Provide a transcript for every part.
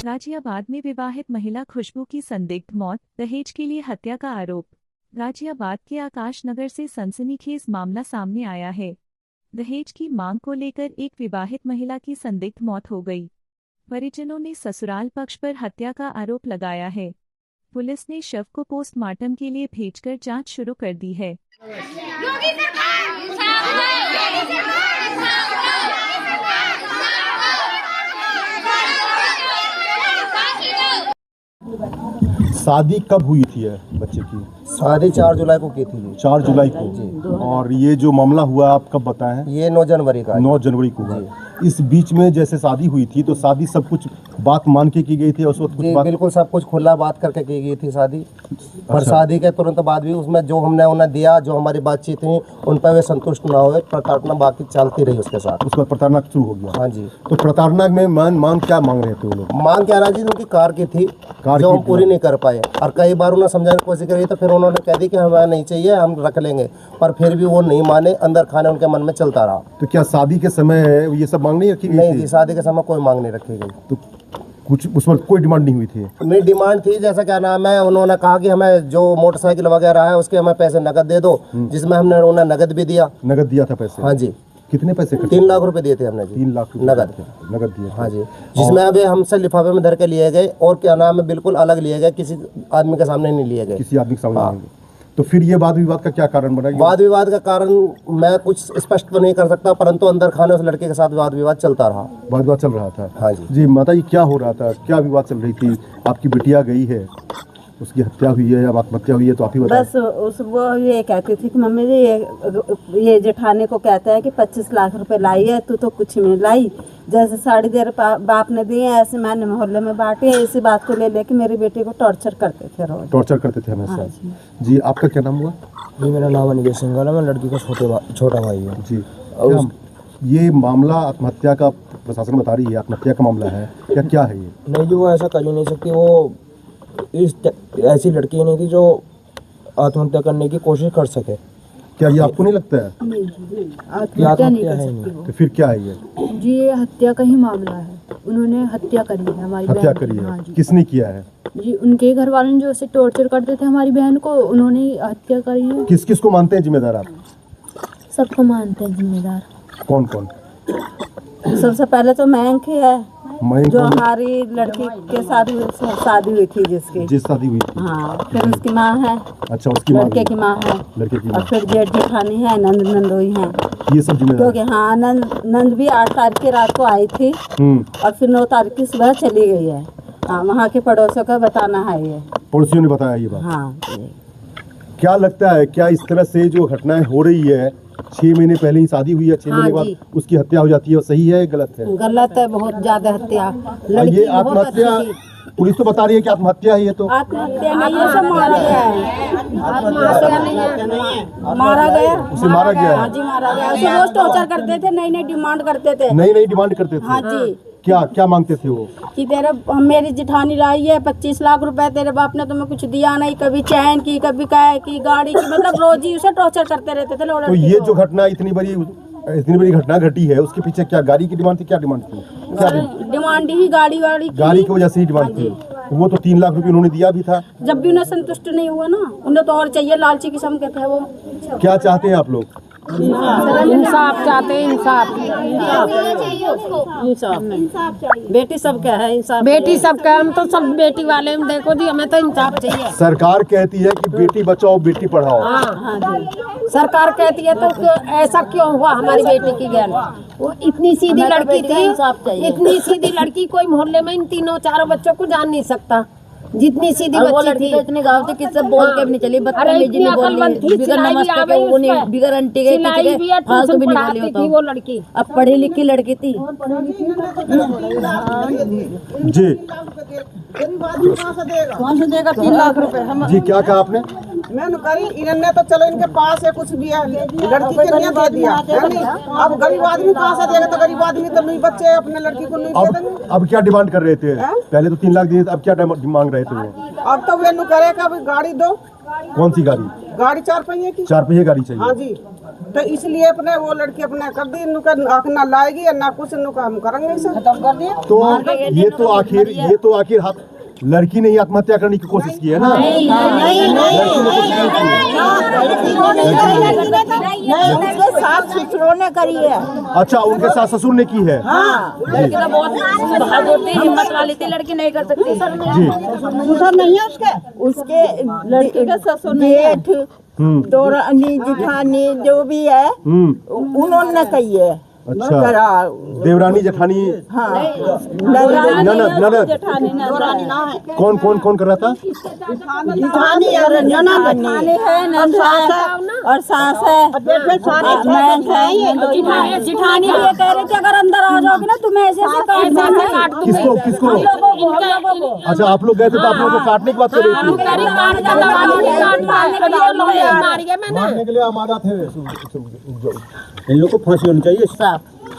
गाजियाबाद में विवाहित महिला खुशबू की संदिग्ध मौत, दहेज के लिए हत्या का आरोप। गाजियाबाद के आकाश नगर से सनसनीखेज मामला सामने आया है। दहेज की मांग को लेकर एक विवाहित महिला की संदिग्ध मौत हो गई। परिजनों ने ससुराल पक्ष पर हत्या का आरोप लगाया है। पुलिस ने शव को पोस्टमार्टम के लिए भेजकर जांच शुरू कर दी है। शादी कब हुई थी बच्चे की? शादी 4 जुलाई को की थी। 4 जुलाई को। और ये जो मामला हुआ आप कब बताएं? ये 9 जनवरी का। 9 जनवरी को हुआ। इस बीच में जैसे शादी हुई थी तो शादी सब कुछ बात मान के की गई थी? उस वक्त कुछ बात... बिल्कुल सब कुछ खुला बात करके की गई थी शादी। पर शादी के तुरंत बाद भी उसमें जो हमने उन्हें दिया, जो हमारी बातचीत थी, उन पर वे संतुष्ट ना हुए। प्रताड़ना बाकी चलती रही उसके साथ। उसके बाद प्रताड़ना शुरू हो गया। हाँ जी। तो प्रताड़ना में मांग क्या मांग रहे थे वो लोग? मांग क्या रहा जी, उनकी कार की थी जो हम पूरी नहीं कर पाए। और कई बार उन्हें समझाने की कोशिश करी तो फिर उन्होंने कह दी कि हमें नहीं चाहिए, हम रख लेंगे। पर फिर भी वो नहीं माने, अंदर खाने उनके मन में चलता रहा। तो क्या शादी के समय ये सब मांग नहीं रखी गई? नहीं, शादी के समय कोई मांग नहीं रखी गई। तो कुछ उस वक्त कोई डिमांड नहीं हुई थी? नहीं, डिमांड थी। जैसा क्या नाम है, उन्होंने कहा कि हमें जो मोटरसाइकिल वगैरह है उसके हमें पैसे नकद दे दो, जिसमें हमने उन्हें नकद भी दिया। नकद दिया था पैसे? हाँ जी। कितने पैसे? 3 लाख रुपए दिए थे हमने जी। 3 लाख नकद दिए? हाँ जी। जिसमें अभी हमसे लिफाफे में धर के लिए गए और क्या नाम है बिल्कुल अलग लिए गए, किसी आदमी के सामने नहीं लिए गए। किसी आदमी के सामने नहीं। तो फिर ये वाद विवाद का क्या कारण बना? वाद विवाद का कारण मैं कुछ स्पष्ट तो नहीं कर सकता, परंतु अंदर खाने उस लड़के के साथ वाद विवाद चलता रहा। वाद विवाद चल रहा था? हाँ जी। जी माता जी, क्या हो रहा था? क्या विवाद चल रही थी? आपकी बिटिया गई है, उसकी हत्या हुई है या आत्महत्या हुई है, तो आप ही बताएं। बस वो ये कहती थी कि मम्मी जी ये जेठानी को कहता है कि 25 लाख रुपए लाई है, तू तो कुछ नहीं लाई। जैसे 3.5 बाप ने दिए ऐसे मैंने मोहल्ले में बांटे। इसी बात को ले लेके मेरी बेटी को टॉर्चर करते थे रोज। टॉर्चर करते थे हमेशा? हाँ जी। आपका क्या नाम हुआ? जी, मेरा नाम अनिकेत सिंघल है। मैं लड़की का छोटा भाई हूँ जी। ये मामला आत्महत्या का प्रशासन बता रही है, आत्महत्या का मामला है क्या? क्या है ये? नहीं जी, वो ऐसा कर ही नहीं सकती। वो ऐसी लड़की नहीं थी जो आत्महत्या करने की कोशिश कर सके। क्या ये आपको नहीं लगता है? आत्महत्या नहीं कर सकती। तो फिर क्या है ये? जी, ये हत्या का ही मामला है। उन्होंने हत्या करी है हमारी बहन। हत्या करी है? हाँ जी। किसने किया है? जी, उनके घर वालों ने जो उसे टॉर्चर करते थे हमारी बहन को, उन्होंने हत्या करी है। किस किस को मानते हैं जिम्मेदार आप? सबको मानते हैं जिम्मेदार। कौन कौन? सबसे पहले तो मयंक है, जो हमारी लड़की के साथ शादी हुई थी, जिस शादी हुई थी। हाँ, फिर उसकी माँ है। अच्छा, उसकी माँ, लड़के की माँ है। लड़के की और फिर जेठ जेठानी है, नंदोई है। ये सब जिम्मेदार? क्योंकि हाँ, नंद भी 8 तारीख की रात को आई थी और फिर 9 तारीख की सुबह चली गई है। हाँ, वहाँ के पड़ोसियों का बताना है ये। पड़ोसियों ने बताया ये बात? हाँ। क्या लगता है, क्या इस तरह से जो घटनाएं हो रही है, 6 महीने पहले ही शादी हुई है, 6 महीने बाद उसकी हत्या हो जाती है, सही है गलत है? गलत है, बहुत ज्यादा हत्या। ये आत्महत्या पुलिस तो बता रही है कि आत्महत्या है। ये तो आत्महत्या नहीं है, सब मारा गया है। आत्महत्या नहीं है, मारा गया। उसे मारा गया? हाँ जी, मारा गया। उसे रोज टॉर्चर करते थे, नई डिमांड करते थे। नई डिमांड करते थे? हाँ जी। क्या क्या मांगते थे वो? कि मेरी जेठानी लाई है 25 लाख रुपए, तेरे बाप ने तुम्हें कुछ दिया नहीं। कभी चैन की, कभी काय की, गाड़ी की, मतलब रोज ही उसे टॉर्चर करते रहते थे। तो ये जो घटना इतनी बड़ी घटना घटी है, उसके पीछे क्या गाड़ी की डिमांड थी? क्या डिमांड थी? क्या डिमांड ही गाड़ी की वजह से ही डिमांड थी। वो तो 3 लाख रुपए उन्होंने दिया भी था। जब भी उन्हें संतुष्ट नहीं हुआ ना, उन्हें तो और चाहिए, लालची किस्म के थे वो। क्या चाहते हैं आप लोग? इंसाफ चाहते हैं। इंसाफ बेटी सबका है, इंसाफ बेटी सबका। हम तो सब बेटी वाले, हम देखो जी, हमें तो इंसाफ चाहिए। सरकार कहती है कि बेटी बचाओ बेटी पढ़ाओ। हाँ जी, सरकार कहती है, तो ऐसा क्यों हुआ हमारी बेटी की गैल? वो इतनी सीधी लड़की थी, इतनी सीधी लड़की कोई मोहल्ले में इन 3-4 बच्चों को जान नहीं सकता। जितनी सीधी बच्ची थी, इतनी गाँव थी, किससे बोल के भी नहीं चली, बदतमीजी नहीं बोली, बिगर नमस्ते के वो नहीं, बिगर आंटी के फालतू भी नहीं बोली होता। वो लड़की अब पढ़ी लिखी लड़की थी जी। कौन से देगा 3 लाख रुपए? जी, क्या कहा आपने? मैंने करी इन्होंने तो चलो इनके पास है कुछ भी है, लड़की के लिए दे दिया है नहीं। अब गरीब आदमी कहाँ से देगा? तो गरीब आदमी तो नहीं, बच्चे अपने लड़की को नहीं दे देंगे। अब क्या डिमांड कर रहे थे? पहले तो 3 लाख दिए, अब क्या मांग रहे थे वो? अब तो वे करेगा गाड़ी दो। कौन सी गाड़ी? गाड़ी 4 पहिए की। 4 पहिए गाड़ी चाहिए? हाँ जी। तो इसलिए अपने वो लड़की अपने कर दी, इनका ना लाएगी या ना कुछ इनका हम करेंगे, इसे खत्म कर दिए। तो ये तो आखिर लड़की ने ही आत्महत्या करने की कोशिश की है ना? उनके सास ससुरों ने करी है। अच्छा, उनके सास ससुर ने की है। लड़की तो बहुत भाग होती है, हिम्मत वाली थी, लड़की नहीं कर सकती जी। ससुर नहीं है उसके लड़के का ससुर जेठ दौरानी जेठानी जो भी है उन्होंने कही है। अच्छा, देवरानी जेठानी, ननद कौन कर रहा था? जेठानी और सास है, जेठानी ये कह रहे थे अगर अंदर आ जाओगे ना तुम्हें ऐसे काट किसको? अच्छा, आप लोग गए थे तो आप लोगों को काटने की बात कर रही थी? इन लोग को फांसी होनी चाहिए।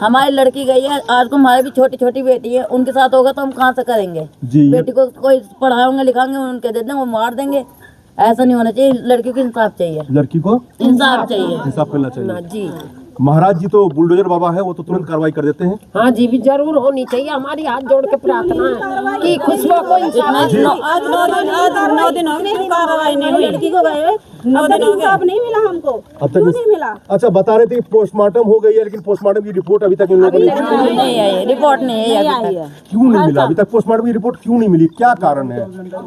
हमारी लड़की गई है, आज को हमारी भी छोटी छोटी बेटी है, उनके साथ होगा तो हम कहाँ से करेंगे जी। बेटी को कोई पढ़ाएंगे लिखाएंगे उनके दे देंगे, वो मार देंगे। ऐसा नहीं होना चाहिए, लड़की को इंसाफ चाहिए, लड़की को इंसाफ चाहिए, इंसाफ मिलना चाहिए जी। महाराज जी तो बुलडोजर बाबा है, वो तो तुरंत कार्रवाई कर देते हैं। हाँ जी, भी जरूर होनी चाहिए। हमारी हाथ जोड़ के प्रार्थना है कि खुशबू को इंसाफ। आज 9 दिन हो गए कार्रवाई नहीं हुई, लड़की को गए 9 दिन हो गए, नहीं मिला हमको। अब तक नहीं मिला? अच्छा, बता रहे थे कि पोस्टमार्टम हो गई है, लेकिन पोस्टमार्टम की रिपोर्ट अभी तक इन लोगों ने नहीं आई, रिपोर्ट नहीं आई। क्यों नहीं मिला अभी तक? पोस्टमार्टम की रिपोर्ट क्यों नहीं मिली? क्या कारण है?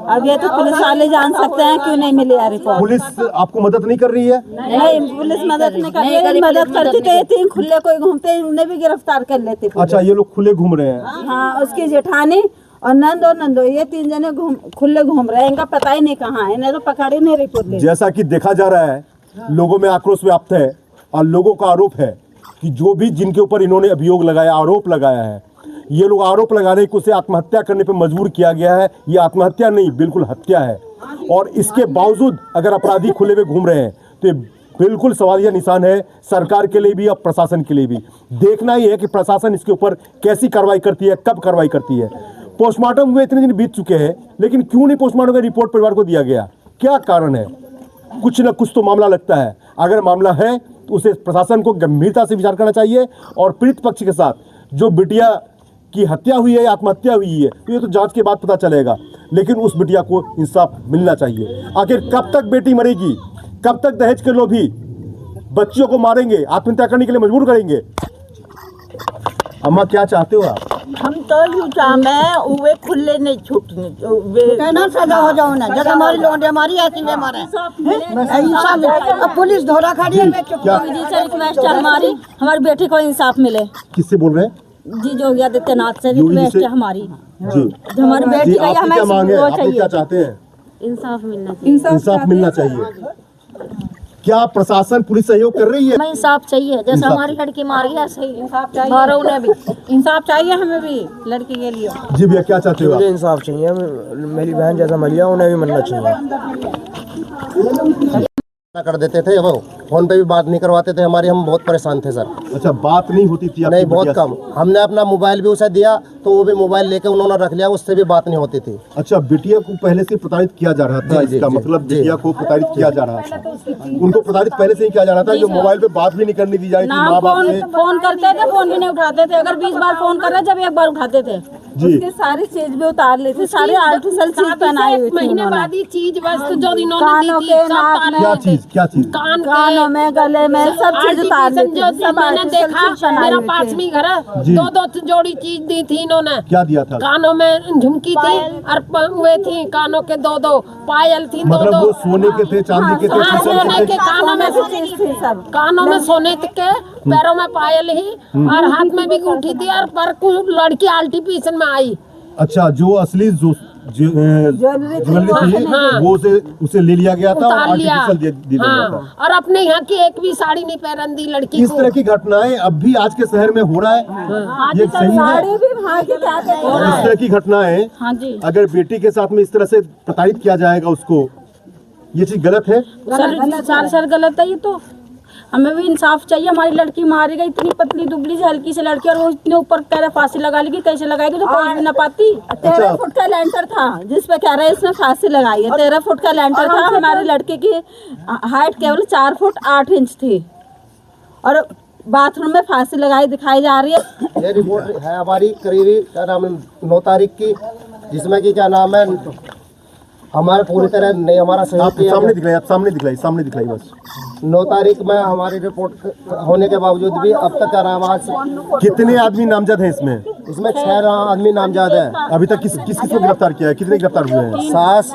अब ये तो पुलिस वाले जान सकते हैं क्यों नहीं मिली है रिपोर्ट। पुलिस आपको मदद नहीं कर रही है? नहीं, पुलिस मदद नहीं कर रही, मदद करती तो ये तीन खुले कोई घूमते उन्हें भी गिरफ्तार कर लेते। अच्छा, ये लोग खुले घूम रहे हैं? हाँ, उसकी जेठानी और नंदो ये 3 जने खुले घूम रहे हैं, इनका पता ही नहीं कहाँ है, इन्हें तो पकड़ी नहीं रिपोर्ट। जैसा कि देखा जा रहा है, लोगों में आक्रोश व्याप्त है और लोगों का आरोप है कि जो भी जिनके ऊपर इन्होंने अभियोग लगाया, आरोप लगाया है, ये लोग आरोप लगाने को उसे आत्महत्या करने पर मजबूर किया गया है। ये आत्महत्या नहीं, बिल्कुल हत्या है। और इसके बावजूद अगर अपराधी खुले में घूम रहे हैं तो बिल्कुल सवालिया निशान है सरकार के लिए भी और प्रशासन के लिए भी। देखना ही है कि प्रशासन इसके ऊपर कैसी कार्रवाई करती है, कब कार्रवाई करती है। पोस्टमार्टम हुए इतने दिन बीत चुके हैं, लेकिन क्यों नहीं पोस्टमार्टम का रिपोर्ट परिवार को दिया गया? क्या कारण है? कुछ न कुछ तो मामला लगता है। अगर मामला है तो उसे प्रशासन को गंभीरता से विचार करना चाहिए और पीड़ित पक्ष के साथ जो बिटिया की हत्या हुई है या आत्महत्या हुई है तो ये तो जांच के बाद पता चलेगा, लेकिन उस बिटिया को इंसाफ मिलना चाहिए। आखिर कब तक बेटी मरेगी? कब तक दहेज के लोभी बच्चियों को मारेंगे, आत्महत्या करने के लिए मजबूर करेंगे? अम्मा, क्या चाहते हो आप? हम तो वे खुले नहीं छूटने कहना सजा हो जाओ ना, जगह हमारी लोग हमारी ऐसी में मारे अब पुलिस धोरा खड़ी है। रिक्वेस्ट है हमारी बेटी को इंसाफ मिले। किससे बोल रहे हैं? जी, योगी आदित्यनाथ से रिक्वेस्ट है हमारी जी। हमारी बेटी का हमें क्या मांगे? आप लोग क्या चाहते हैं? इंसाफ मिलना चाहिए। इंसाफ मिलना चाहिए। क्या प्रशासन पुलिस सहयोग कर रही है? हमें इंसाफ चाहिए, जैसे हमारी लड़की मार गया सही इंसाफ चाहिए, उन्हें भी इंसाफ चाहिए, हमें भी लड़की के लिए। जी भैया, क्या चाहते हो? मुझे इंसाफ चाहिए, मेरी बहन जैसा मर गया उन्हें भी मिलना चाहिए। कर देते थे, वो फोन पे भी बात नहीं करवाते थे हमारी, हम बहुत परेशान थे सर। अच्छा, बात नहीं होती थी? नहीं, बहुत कम। हमने अपना मोबाइल भी उसे दिया तो वो भी मोबाइल लेके उन्होंने रख लिया, उससे भी बात नहीं होती थी। अच्छा, बिटिया को पहले से प्रताड़ित किया जा रहा था? इसका मतलब बिटिया को प्रताड़ित किया जा रहा था, उनको प्रताड़ित पहले से ही किया जा रहा था? जो मोबाइल पे बात भी नहीं करने दी जा रही थी माँ बाप से? फोन करते थे, फोन भी नहीं उठाते थे, अगर 20 बार फोन कर रहे जब 1 बार उठाते थे जी। उसकी सारी चीज भी उतार ली थी, सारी आर्टिफिशियल चीज पहनाई हुई थी। महीने बाद ही चीज वस्तु जो इन्होंने कानों दी के, थी, सब नाक तारे क्या थे। चीज? क्या चीज? कानों में, गले में, सब चीज उतार ली थी। जो मैंने देखा, मेरा पास में घर है, जी। 2 जोड़ी चीज दी थी इन्होंने। क्या दिया था? कानों में झुमकी थी और हुए थी कानों के 2 पायल थी, 2 मतलब वो सोने के थे, चांदी के थे, हाँ, शीशम सोने के के थे? कानों में सब कानों में सोने के, पैरों में पायल ही और हाथ में भी अंगूठी थी और पर कुछ लड़की आर्टिफिशियल में आई। अच्छा, जो असली ज्वेलरी थी वो उसे ले लिया गया था और उतार लिया। आर्टिफिशियल दे दिया हाँ, था। और अपने यहाँ की एक भी साड़ी नहीं पहन दी लड़की इस को। तरह की घटनाएं अब भी आज के शहर में हो रहा है, ये सही है? साड़ी भी भाग के क्या कहते और इस तरह की घटनाएं हाँ जी, अगर बेटी के साथ में इस तरह से प्रताड़ित किया जाएगा उसको, ये चीज गलत है? सर गलत है ये तो। हमें भी इंसाफ चाहिए, हमारी लड़की मारी गई, इतनी पतली दुबली से हल्की से लड़की, और वो इतने ऊपर कह रहे फांसी लगा लेगी, कैसे लगाएगी तो कोई भी ना पाती। 13 फुट का लेंटर था जिस पे कह रहे हैं इसने फांसी लगाई है। 13 फुट का लेंटर था, हमारी लड़के की हाइट केवल 4 फुट 8 इंच थी। और बाथरूम में फांसी लगाई दिखाई जा रही है। ये रिपोर्ट है हमारी करीबी क्या नाम है 9 तारीख की, जिसमें कि क्या नाम है हमारे पूरी तरह नहीं हमारा सहयोग किया। सामने दिखलाई, आप सामने दिखलाई बस। 9 तारीख में हमारी रिपोर्ट होने के बावजूद भी अब तक क्या नाम आज कितने आदमी नामजद हैं इसमें? इसमें 6 आदमी नामजद है। अभी तक किस किस को गिरफ्तार किया है? कितने गिरफ्तार हुए हैं? सास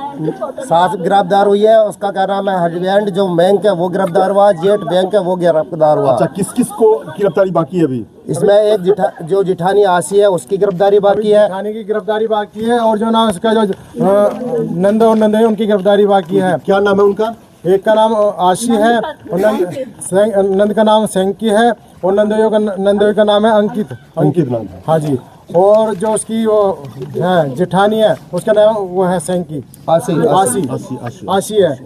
गिरफ्तार हुई है। उसका क्या नाम है हस्बैंड जो बैंक है वो गिरफ्तार हुआ, जेठ बैंक है वो गिरफ्तार हुआ। अच्छा, किस किस को गिरफ्तारी बाकी है अभी? इसमें एक जो जिठानी आसी है उसकी गिरफ्तारी बाकी है। जिठानी की गिरफ्तारी बाकी है और जो नाम इसका जो नंद और नंदोई उनकी गिरफ्तारी बाकी है। क्या नाम है उनका? एक का नाम आशी है और नंद का नाम सेंकी है और नंदोई का नाम है अंकित नाम है। हाँ जी। और जो उसकी वो है जिठानी है उसका नाम वो है सेंकी आशी है।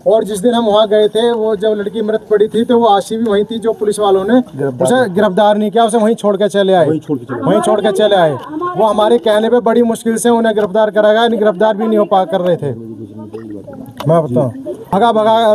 और जिस दिन हम वहाँ गए थे वो जब लड़की मृत पड़ी थी तो वो आशी भी वहीं थी, जो पुलिस वालों ने उसे गिरफ्तार नहीं किया, उसे वहीं छोड़ के चले आए। वो हमारे कहने पे बड़ी मुश्किल से उन्हें गिरफ्तार करा गया, गिरफ्तार भी नहीं हो पा कर रहे थे। मैं बताऊँ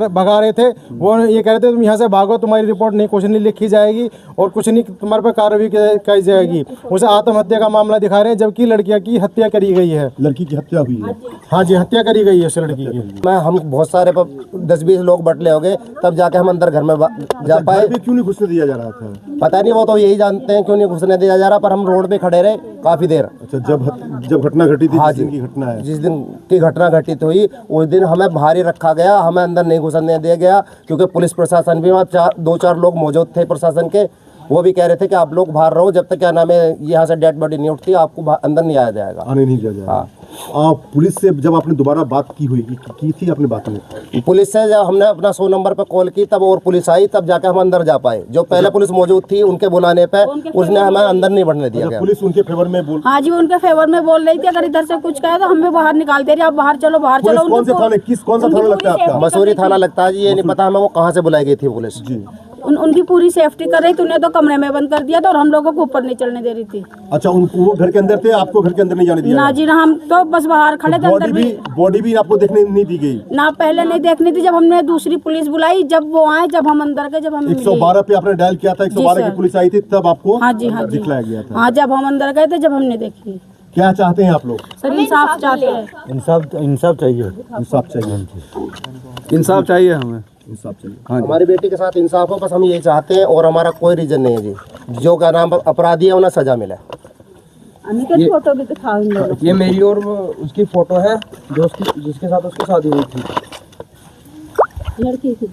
भगा रहे थे। वो ये कह रहे थे तुम यहाँ से भागो, तुम्हारी रिपोर्ट नहीं कुछ नहीं लिखी जाएगी और कुछ नहीं तुम्हारे पर कार्रवाई की जाएगी। उसे आत्महत्या का मामला दिखा रहे हैं जबकि लड़कियाँ की हत्या करी गई है। लड़की की हत्या हुई है? हाँ जी, हत्या करी गई है उस लड़की की। हम बहुत सारे 10-20 लोग बटले हो गए तब जाके हम अंदर घर में जा पाए। क्यों नहीं घुसने दिया जा रहा था? पता नहीं, वो तो यही जानते हैं क्यों नहीं घुसने दिया जा रहा, पर हम रोड पे खड़े रहे काफी देर। अच्छा, जब घटना घटी थी, जिस दिन की घटना है, जिस दिन की घटना घटित हुई उस दिन हमें भारी रखा गया, हमें अंदर नहीं घुसने दिया गया क्योंकि पुलिस प्रशासन भी वहाँ 2-4 लोग मौजूद थे प्रशासन के। वो भी कह रहे थे कि आप लोग बाहर रहो, जब तक क्या नाम है यहाँ से डेड बॉडी नहीं उठती आपको अंदर नहीं आया जाएगा, आने नहीं दिया जाएगा। हाँ। पुलिस से जब आपने दोबारा बात की थी अपनी बात में? पुलिस से जब हमने अपना 100 नंबर पे कॉल की तब और पुलिस आई, तब जाके हम अंदर जा पाए। जो पहले पुलिस मौजूद थी उनके बुलाने पे उसने हमें अंदर नहीं बढ़ने दिया गया। पुलिस उनके फेवर में बोल? हाँ जी, वो उनके फेवर में बोल रही थी, अगर इधर से कुछ कहे तो हमें बाहर निकाल दे रही, आप बाहर चलो बाहर चलो। कौन से थाने, कौन सा थाना लगता है आपका? मसूरी थाना लगता है जी। ये नहीं पता हमें वो कहाँ से बुलाई गई थी पुलिस जी। उनकी पूरी सेफ्टी कर रही थी, उन्हें तो कमरे में बंद कर दिया था और हम लोगों को ऊपर नहीं चलने दे रही थी। अच्छा, वो घर के अंदर थे, आपको घर के अंदर नहीं जाने दिया? ना जी ना, हम तो बस बाहर खड़े थे। बॉडी भी आपको देखने नहीं दी गई? ना, पहले नहीं देखनी थी। जब हमने दूसरी पुलिस बुलाई, जब वो आए, जब हम अंदर गए, जब हमें 112 पे आपने डायल किया था, 112 की पुलिस आई थी तब आपको दिखलाया गया था? हाँ, जब हम अंदर गए थे, जब हमने देखी। क्या चाहते हैं आप लोग? सर इंसाफ चाहते हैं। इंसाफ चाहिए। इंसाफ चाहिए हमें। इंसाफ चाहिए। हाँ, हमारी बेटी के साथ इंसाफ हो, बस हम यही चाहते हैं और हमारा कोई रीजन नहीं है जी। जो का नाम अपराधी है उन्हें सजा मिले। फोटो भी दिखाओ। ये मेरी और उसकी फोटो है जो जिसके साथ उसकी शादी हुई थी। लड़की की